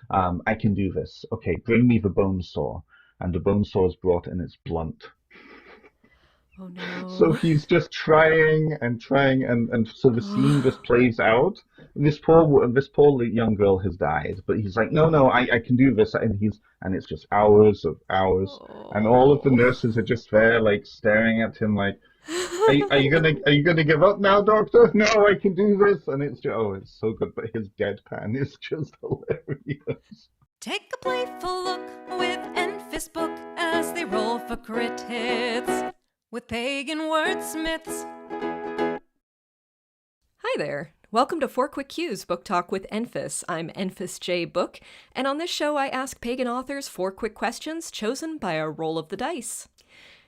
I can do this. Okay, bring me the bone saw. And the bone saw is brought and it's blunt. Oh So no. he's just trying and trying, and so the scene just plays out. This poor young girl has died, but he's like, no, no, I can do this, and it's just hours of hours, and all of the Oh. nurses are just there, like staring at him, like, are you gonna give up now, doctor? No, I can do this, and it's so good, but his deadpan is just hilarious. Take a playful look with Enfys book as they roll for crit hits with pagan wordsmiths. Hi there. Welcome to Four Quick Cues Book Talk with Enfys. I'm Enfys J. Book, and on this show I ask pagan authors four quick questions chosen by a roll of the dice.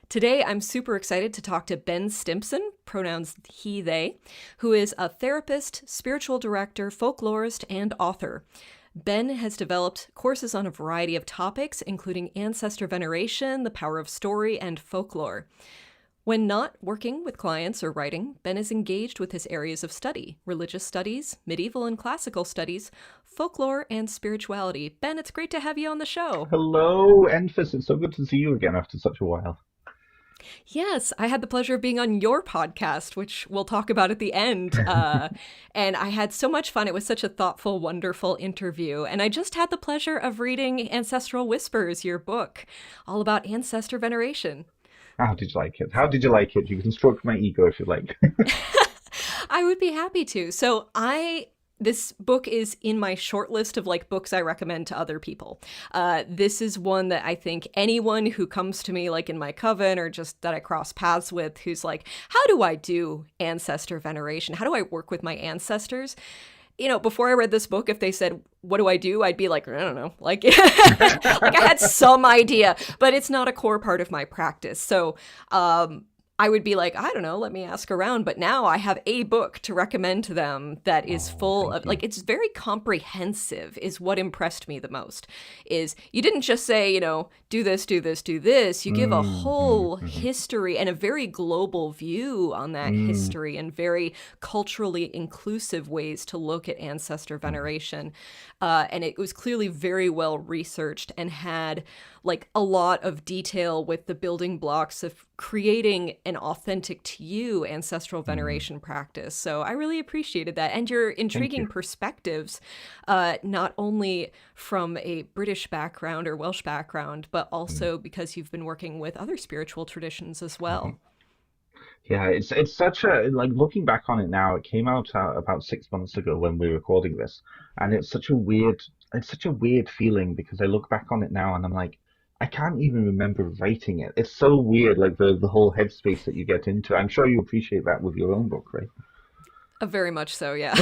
Today, I'm super excited to talk to Ben Stimpson, pronouns he, they, who is a therapist, spiritual director, folklorist, and author. Ben has developed courses on a variety of topics, including ancestor veneration, the power of story, and folklore. When not working with clients or writing, Ben is engaged with his areas of study: religious studies, medieval and classical studies, folklore, and spirituality. Ben, it's great to have you on the show. Hello, Enfys. It's so good to see you again after such a while. Yes, I had the pleasure of being on your podcast, which we'll talk about at the end. And I had so much fun. It was such a thoughtful, wonderful interview. And I just had the pleasure of reading Ancestral Whispers, your book, all about ancestor veneration. How did you like it? How did you like it? You can stroke my ego if you like. I would be happy to. This book is in my short list of like books I recommend to other people. This is one that I think anyone who comes to me like in my coven or just that I cross paths with who's like, how do I do ancestor veneration? How do I work with my ancestors? Before I read this book, if they said, what do I do? I'd be like, I don't know. Like, like I had some idea, but it's not a core part of my practice. So, I would be like, I don't know, let me ask around. But now I have a book to recommend to them that is Oh, full thank of, you. like, it's very comprehensive, is what impressed me the most. Is you didn't just say, do this, do this, do this. You give a Mm, mm, whole mhm, history and a very global view on that mm, history and very culturally inclusive ways to look at ancestor mm, veneration. And it was clearly very well researched and had like a lot of detail with the building blocks of creating an authentic to you ancestral mm. veneration practice. So I really appreciated that. And your Thank intriguing you. perspectives, not only from a British background or Welsh background, but Mm, also because you've been working with other spiritual traditions as mhm. well. Yeah, it's such a like looking back on it now. It came out about 6 months ago when we were recording this, and it's such a weird feeling because I look back on it now and I'm like, I can't even remember writing it. It's so weird, like the whole headspace that you get into. I'm sure you appreciate that with your own book, right? Very much so, yeah.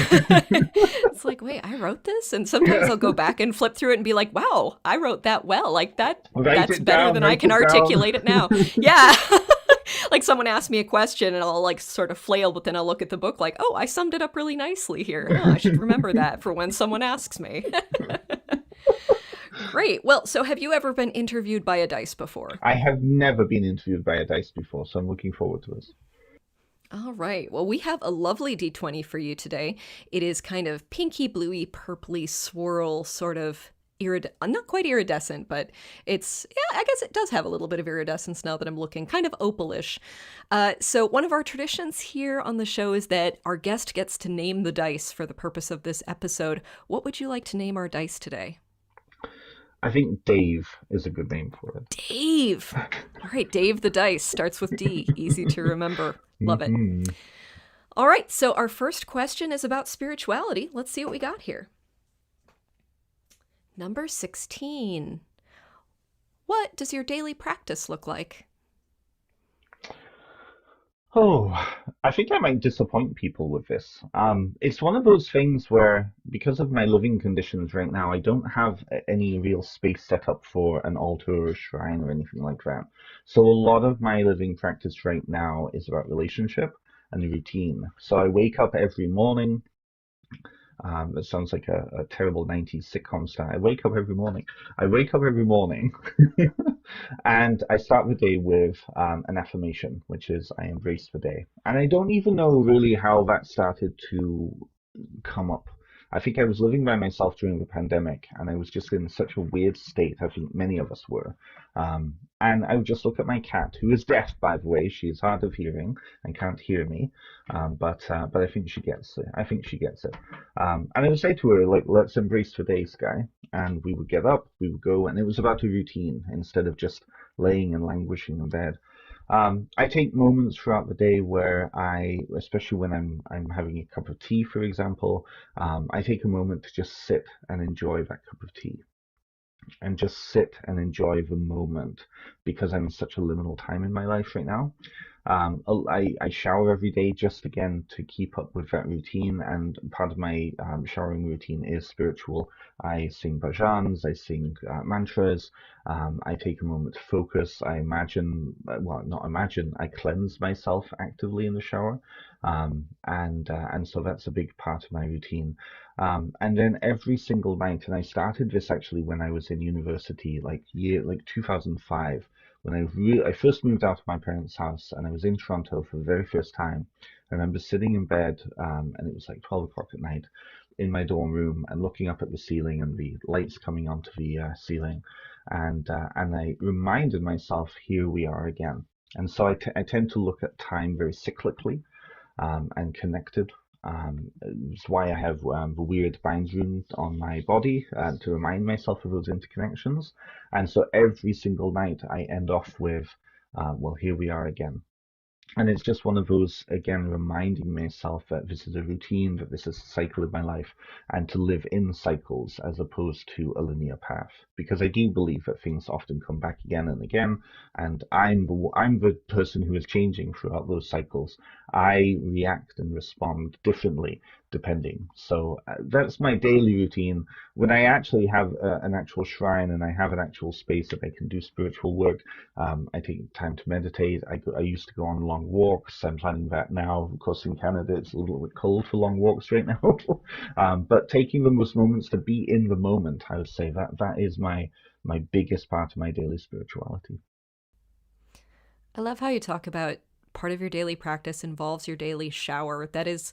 It's like, wait, I wrote this? And sometimes Yeah. I'll go back and flip through it and be like, wow, I wrote that well. Like Write that's it better down, than I write can it down. articulate it now. Yeah. Like someone asks me a question and I'll like sort of flail, but then I'll look at the book like, oh, I summed it up really nicely here. Oh, I should remember that for when someone asks me. Great. Well, so have you ever been interviewed by a dice before? I have never been interviewed by a dice before, so I'm looking forward to this. All right. Well, we have a lovely D20 for you today. It is kind of pinky, bluey, purpley swirl, sort of not quite iridescent, but yeah, I guess it does have a little bit of iridescence now that I'm looking, kind of opalish. So, one of our traditions here on the show is that our guest gets to name the dice for the purpose of this episode. What would you like to name our dice today? I think Dave is a good name for it. Dave. All right, Dave the dice starts with D. Easy to remember. Love it. Hmm. All right, so our first question is about spirituality. Let's see what we got here. Number 16. What does your daily practice look like? Oh, I think I might disappoint people with this. It's one of those things where, because of my living conditions right now, I don't have any real space set up for an altar or a shrine or anything like that. So a lot of my living practice right now is about relationship and routine. So I wake up every morning. It sounds like a terrible 90s sitcom star. I wake up every morning. I wake up every morning and I start the day with an affirmation, which is I embrace the day. And I don't even know really how that started to come up. I think I was living by myself during the pandemic, and I was just in such a weird state. I think many of us were. And I would just look at my cat, who is deaf, by the way. She is hard of hearing and can't hear me, but I think she gets it. I think she gets it. And I would say to her, like, let's embrace the day, Sky. And we would get up, we would go, and it was about a routine instead of just laying and languishing in bed. I take moments throughout the day where especially when I'm having a cup of tea, for example, I take a moment to just sit and enjoy that cup of tea and just sit and enjoy the moment because I'm in such a liminal time in my life right now. I shower every day just again to keep up with that routine, and part of my showering routine is spiritual. I sing bhajans, I sing mantras, I take a moment to focus. I imagine, well, not imagine, I cleanse myself actively in the shower, and so that's a big part of my routine. And then every single night, and I started this actually when I was in university, like 2005 when I first moved out of my parents' house and I was in Toronto for the very first time. I remember sitting in bed, and it was like 12 o'clock at night in my dorm room and looking up at the ceiling and the lights coming onto the ceiling. And I reminded myself, here we are again. And so I tend to look at time very cyclically and connected. It's why I have the weird bind runes on my body to remind myself of those interconnections. And so every single night I end off with, well, here we are again. And it's just one of those, again, reminding myself that this is a routine, that this is a cycle of my life, and to live in cycles as opposed to a linear path. Because I do believe that things often come back again and again, and I'm the person who is changing throughout those cycles. I react and respond differently depending. So that's my daily routine. When I actually have an actual shrine and I have an actual space that I can do spiritual work, I take time to meditate. I used to go on long walks. I'm planning that now. Of course, in Canada, it's a little bit cold for long walks right now. But taking those moments to be in the moment, I would say that is my biggest part of my daily spirituality. I love how you talk about part of your daily practice involves your daily shower. That is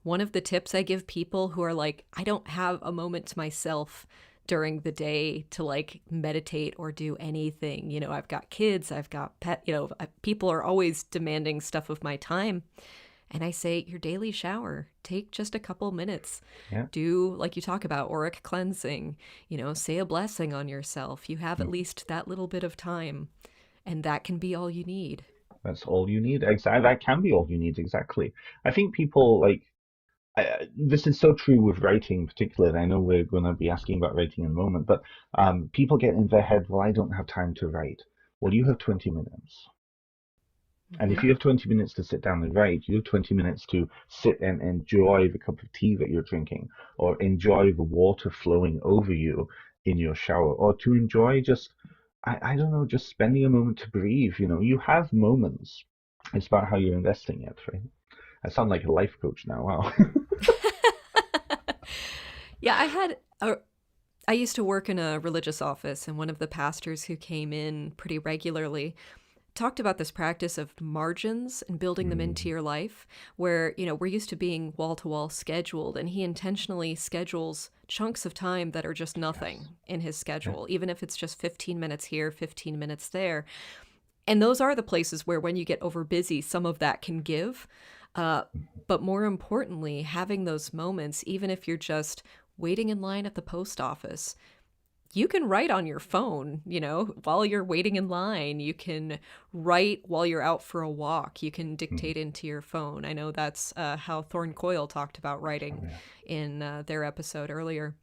one of the tips I give people who are like, I don't have a moment to myself during the day to like meditate or do anything. You know, I've got kids, I've got people are always demanding stuff of my time. And I say, your daily shower, take just a couple minutes. Yeah. Do, like you talk about, auric cleansing, say a blessing on yourself. You have at least that little bit of time, and that can be all you need. That's all you need. Exactly. That can be all you need. Exactly. I think people like this is so true with writing, particularly. I know we're going to be asking about writing in a moment, but people get in their head, well, I don't have time to write. Well, you have 20 minutes. And Mm-hmm. if you have 20 minutes to sit down and write, you have 20 minutes to sit and enjoy the cup of tea that you're drinking, or enjoy the water flowing over you in your shower, or to enjoy just, I don't know, just spending a moment to breathe. You have moments. It's about how you're investing it, right? I sound like a life coach now. Wow. Yeah, I used to work in a religious office, and one of the pastors who came in pretty regularly talked about this practice of margins and building them into Mm, your life, where, we're used to being wall to wall scheduled, and he intentionally schedules chunks of time that are just yes. nothing in his Yeah. schedule, even if it's just 15 minutes here, 15 minutes there. And those are the places where, when you get over busy, some of that can give. Uh, but more importantly, having those moments, even if you're just waiting in line at the post office, you can write on your phone, while you're waiting in line. You can write while you're out for a walk. You can Mm, dictate into your phone. I know that's how Thorn Coyle talked about oh, writing yeah. in their episode earlier.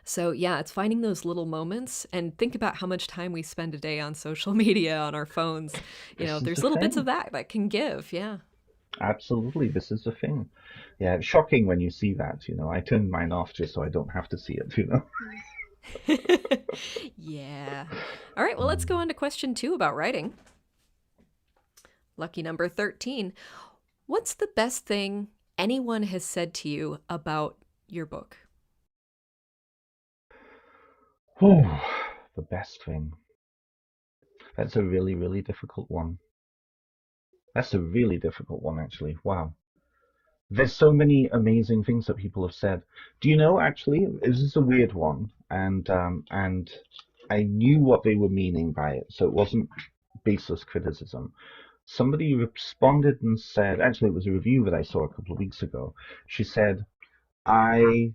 So, yeah, it's finding those little moments, and think about how much time we spend a day on social media, on our phones. This is There's the little bits of thing. that can give. Yeah. Absolutely, this is the thing. Yeah, it's shocking when you see that. I turn mine off just so I don't have to see it. Yeah. All right, well, let's go Mm. on to question 2 about writing. Lucky number 13. What's the best thing anyone has said to you about your book? Oh, the best thing. That's a really, really difficult one. That's a really difficult one, actually. Wow. there's so many amazing things that people have said. Do you know, actually, this is a weird one, and I knew what they were meaning by it, so it wasn't baseless criticism. Somebody responded and said, actually, it was a review that I saw a couple of weeks ago. She said, I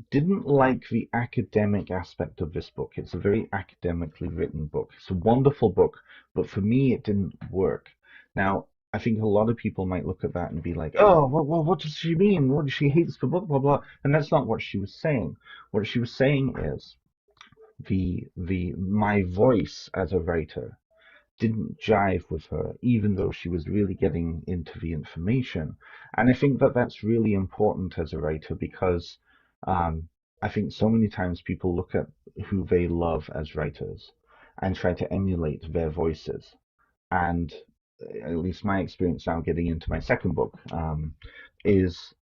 didn't like the academic aspect of this book. It's a very academically written book. It's a wonderful book, but for me, it didn't work. Now, I think a lot of people might look at that and be like, "Oh, what does she mean? What she hates the book, blah blah." And that's not what she was saying. What she was saying is the my voice as a writer didn't jive with her, even though she was really getting into the information. And I think that that's really important as a writer because um, I think so many times people look at who they love as writers and try to emulate their voices. And at least my experience now getting into my second book is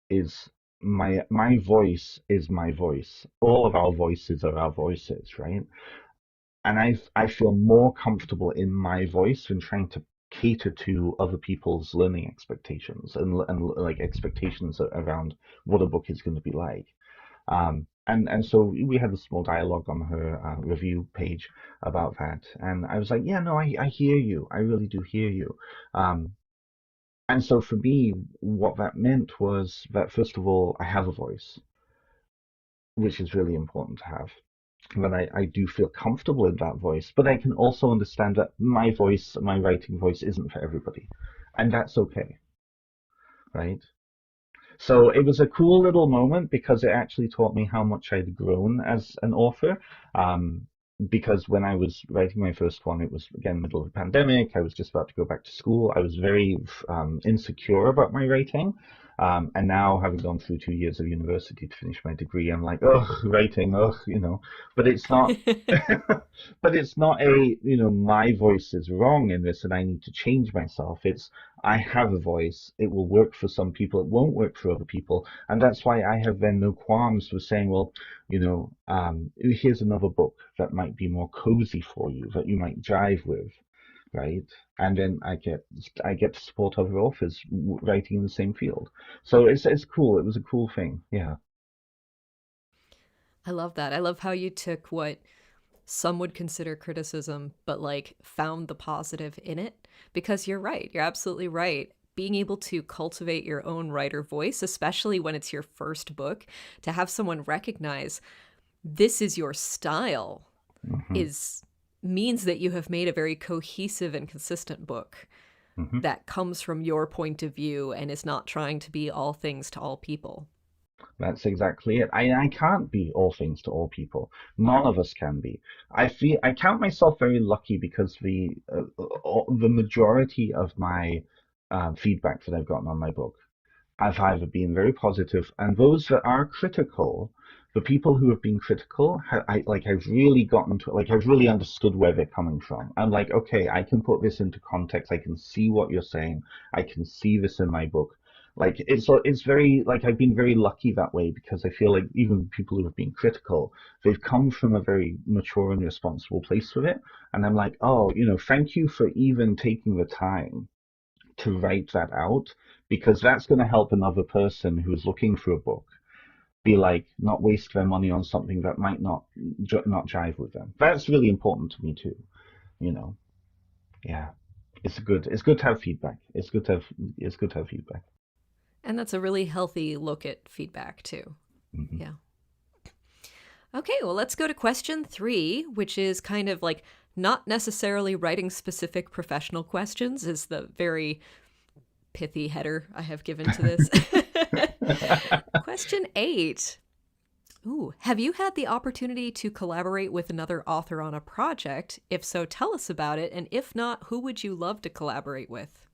my voice is my voice. All of our voices are our voices, right? And I feel more comfortable in my voice than trying to cater to other people's learning expectations and like expectations around what a book is going to be like. And so we had a small dialogue on her review page about that, and I was like, yeah, no, I hear you, I really do hear you. Um, and so for me, what that meant was that first of all, I have a voice, which is really important to have. That I do feel comfortable in that voice, but I can also understand that my voice, my writing voice, isn't for everybody, and that's okay, right? So it was a cool little moment because it actually taught me how much I'd grown as an author. Um, because when I was writing my first one, it was again middle of the pandemic. I was just about to go back to school. I was very insecure about my writing. And now, having gone through 2 years of university to finish my degree, I'm like, oh, writing, oh, you know. But it's not. But it's not a, my voice is wrong in this, and I need to change myself. It's I have a voice. It will work for some people. It won't work for other people. And that's why I have then no qualms with saying, well, here's another book that might be more cozy for you, that you might jive with, right? And then I get to support other authors writing in the same field. So it's cool. It was a cool thing. Yeah. I love that. I love how you took what some would consider criticism, but like found the positive in it. Because you're right. You're absolutely right. Being able to cultivate your own writer voice, especially when it's your first book, to have someone recognize this is your style Hmm. is means that you have made a very cohesive and consistent book Hmm. that comes from your point of view and is not trying to be all things to all people. That's exactly it. I can't be all things to all people. None of us can be. I count myself very lucky because the majority of my feedback that I've gotten on my book have either been very positive, and those that are critical, the people who have been critical, I've really gotten to, like, I've really understood where they're coming from. I'm like, okay, I can put this into context. I can see what you're saying. I can see this in my book. Like, it's very, like, I've been very lucky that way because I feel like even people who have been critical, they've come from a very mature and responsible place with it. And I'm like, oh, thank you for even taking the time to write that out because that's going to help another person who's looking for a book be like not waste their money on something that might not jive with them. That's really important to me too. You know, yeah, it's good to have feedback. It's good to have feedback. And that's a really healthy look at feedback, too. Hmm. Yeah. Okay, well, let's go to question 3, which is kind of like not necessarily writing specific professional questions, is the very pithy header I have given to this. Question 8. Ooh, have you had the opportunity to collaborate with another author on a project? If so, tell us about it. And if not, who would you love to collaborate with?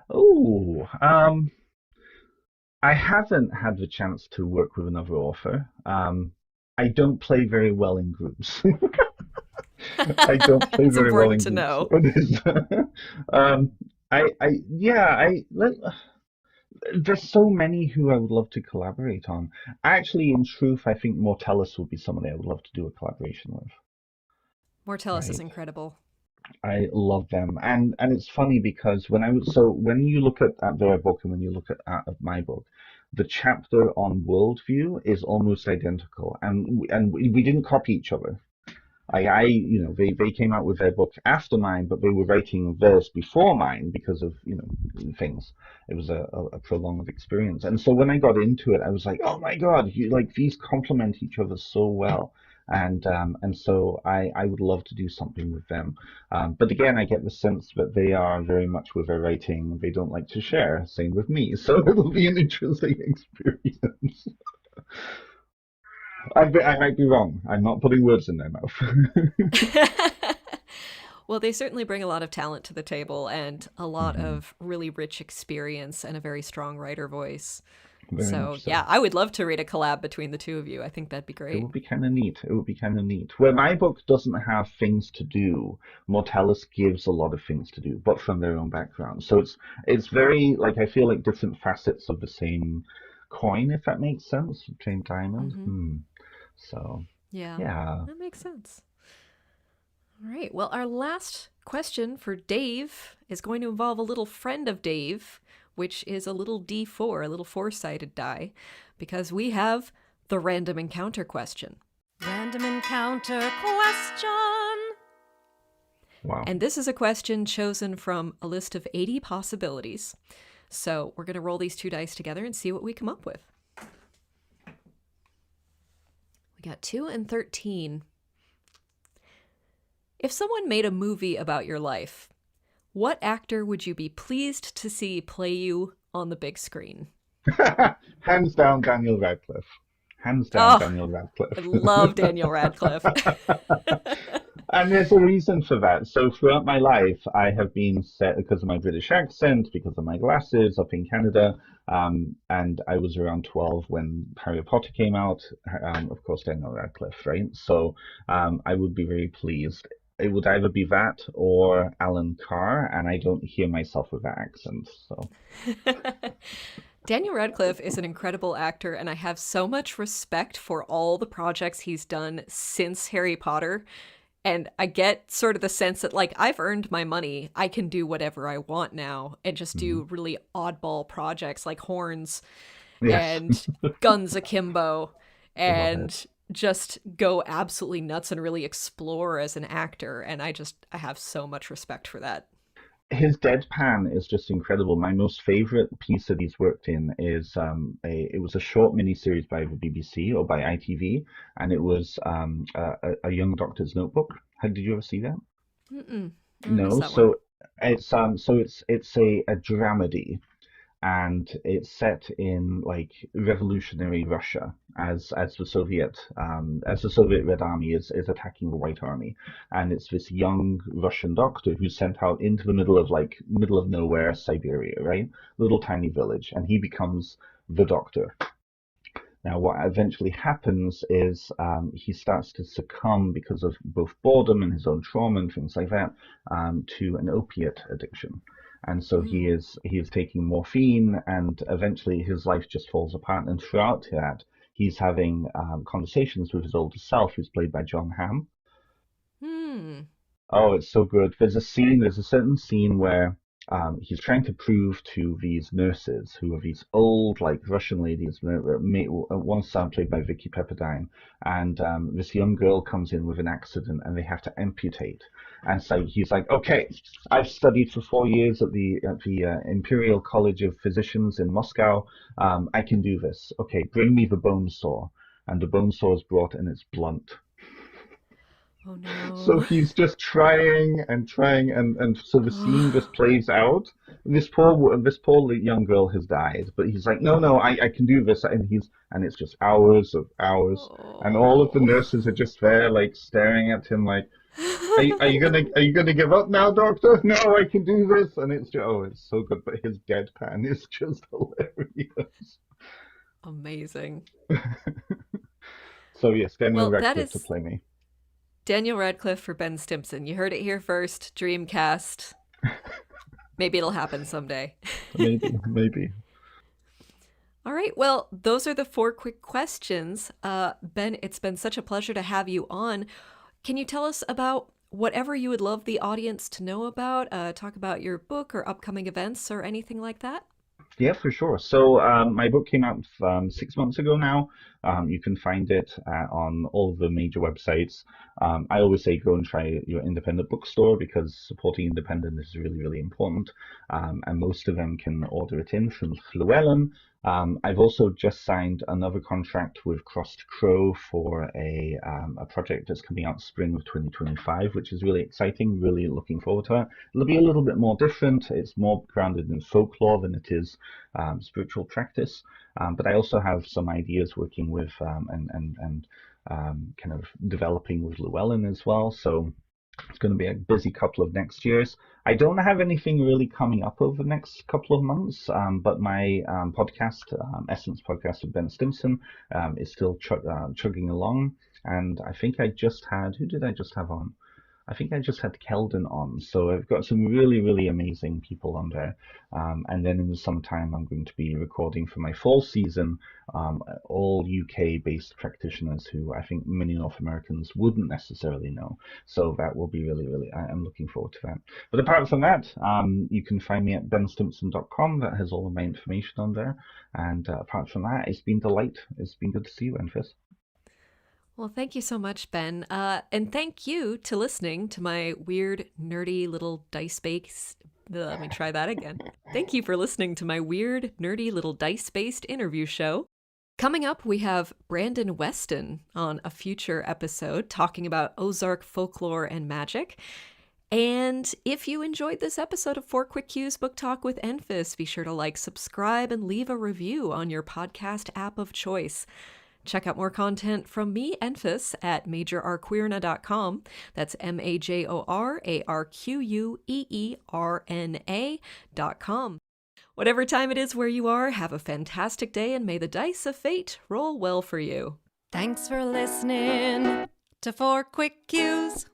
Oh, I haven't had the chance to work with another author. I don't play very well in groups. I don't play It's very well important in to groups. know. um, yeah, there's so many who I would love to collaborate on. Actually, in truth, I think Mortellus would be somebody I would love to do a collaboration with. Mortellus is Right. incredible. I love them, and it's funny because when you look at their book and when you look at my book, the chapter on worldview is almost identical, and we didn't copy each other. They came out with their book after mine, but they were writing theirs before mine because of, things. It was a prolonged experience. And so when I got into it, I was like, oh my God, these complement each other so well. And so I would love to do something with them. But again, I get the sense that they are very much with their writing. They don't like to share. Same with me. So it'll be an interesting experience. I might be wrong. I'm not putting words in their mouth. Well, they certainly bring a lot of talent to the table and a lot Hmm. of really rich experience and a very strong writer voice. Very So, much so. yeah, I would love to read a collab between the two of you. I think that'd be It great. would be kind of neat. It would be kind of neat. Where my book doesn't have things to do, Mortalis gives a lot of things to do, but from their own background. So it's very like I feel like different facets of the same coin, if that makes sense. Same diamond. Mm-hmm. Hmm. So Yeah, yeah. that makes sense. All right. Well, our last question for Dave is going to involve a little friend of Dave, which is a little D4, a little four-sided die, because we have the random encounter question. Random encounter question. Wow. And this is a question chosen from a list of 80 possibilities. So we're going to roll these two dice together and see what we come up with. We got 2 and 13. If someone made a movie about your life, what actor would you be pleased to see play you on the big screen? Hands down, Daniel Radcliffe. Hands down, Oh, Daniel I Radcliffe. love Daniel Radcliffe. And there's a reason for that. So throughout my life, I have been set because of my British accent, because of my glasses up in Canada. And I was around 12 when Harry Potter came out. Of course, Daniel Radcliffe, right? So I would be very pleased. It would either be that or Alan Carr, and I don't hear myself with that accent. So Daniel Radcliffe is an incredible actor, and I have so much respect for all the projects he's done since Harry Potter. And I get sort of the sense that, like, I've earned my money. I can do whatever I want now and just mhm. do really oddball projects like Horns Yes, and Guns Akimbo love it. and just go absolutely nuts and really explore as an actor. And I have so much respect for that. His deadpan is just incredible. My most favorite piece that he's worked in is it was a short miniseries by the BBC or by ITV, and it was a young doctor's notebook. Did you ever see that? Mm-mm. I missed No. that one. So it's a dramedy, and it's set in like revolutionary Russia as the Soviet Red Army is attacking the White Army, and it's this young Russian doctor who's sent out into the middle of nowhere Siberia, right? Little tiny village, and he becomes the doctor. Now, what eventually happens is he starts to succumb because of both boredom and his own trauma and things like that to an opiate addiction. And so Mm. he is taking morphine, and eventually his life just falls apart. And throughout that, he's having conversations with his older self, who's played by John Hamm. Hmm. Oh, it's so good. There's a certain scene where he's trying to prove to these nurses, who are these old, like Russian ladies, one son played by Vicky Pepperdine, and this young girl comes in with an accident, and they have to amputate. And so he's like, "Okay, I've studied for 4 years at the Imperial College of Physicians in Moscow. I can do this. Okay, bring me the bone saw." And the bone saw is brought, and it's blunt. Oh So no. he's just trying and trying, and so the scene just plays out. This poor young girl has died, but he's like, no, no, I can do this, and it's just hours of hours, and all of the Oh. nurses are just there, like staring at him, like, are you gonna give up now, doctor? No, I can do this, and it's just, oh, it's so good, but his deadpan is just hilarious. Amazing. So yes, Daniel Well, that Radcliffe to is play me. Daniel Radcliffe for Ben Stimpson. You heard it here first. Dreamcast. Maybe it'll happen someday. Maybe, maybe. All right. Well, those are the four quick questions. Ben, it's been such a pleasure to have you on. Can you tell us about whatever you would love the audience to know about? Talk about your book or upcoming events or anything like that? Yeah, for sure. So my book came out 6 months ago now. You can find it on all the major websites. I always say go and try your independent bookstore because supporting independent is really, really important. And most of them can order it in from Llewellyn. I've also just signed another contract with Cross to Crow for a project that's coming out spring of 2025, which is really exciting. Really looking forward to it. It'll be a little bit more different. It's more grounded in folklore than it is spiritual practice. But I also have some ideas working with and kind of developing with Llewellyn as well. So it's going to be a busy couple of next years. I don't have anything really coming up over the next couple of months, but my podcast, Essence Podcast with Ben Stimson, is still chugging along. And I think I just had, who did I just have on? I think I just had Keldon on, so I've got some really, really amazing people on there. And then in the summertime, I'm going to be recording for my fall season, all UK-based practitioners who I think many North Americans wouldn't necessarily know. So that will be really, really, I'm looking forward to that. But apart from that, you can find me at benstimpson.com. That has all of my information on there. And apart from that, it's been a delight. It's been good to see you, Enfys. Well, thank you so much, Ben. And thank you to listening to my weird, nerdy little dice-based. Let me try that again. Thank you for listening to my weird, nerdy little dice-based interview show. Coming up, we have Brandon Weston on a future episode talking about Ozark folklore and magic. And if you enjoyed this episode of 4 Quick Cues Book Talk with Enfys, be sure to like, subscribe, and leave a review on your podcast app of choice. Check out more content from me, Enfys, at majorarqueerna.com. That's majorarqueerna.com. Whatever time it is where you are, have a fantastic day and may the dice of fate roll well for you. Thanks for listening to 4 Quick Cues.